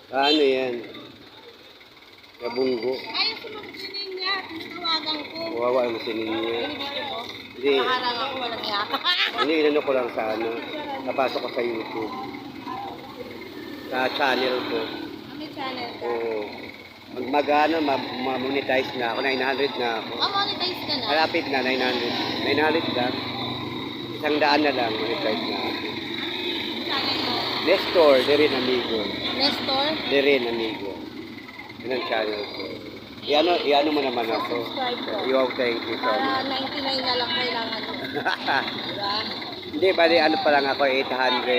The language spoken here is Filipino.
Ano yan? Nabunggo. Ayaw sumagot si Ninya. Tawagan ko. Kawawa ang sinin niya. Hindi. Nakaharang ako, walang yaka. Hindi, inano ko lang sa ano. Napasok ko sa YouTube. Sa channel ko. Ano channel ka? Oo. Mag-ano, ma-monetize na ako. 900 na ako. Monetize ka na? Malapit na, 900. 900 lang. 100 na lang, monetize na ako. Channel mo? Nestor, de rin amigo. Nestor? De rin amigo. Yun ang channel ko. Iano mo naman ako. Subscribe ko. Yo, thank you so Para much. 99 na lang kailangan mo. Diba? Hindi, bali ano pa lang ako, 800.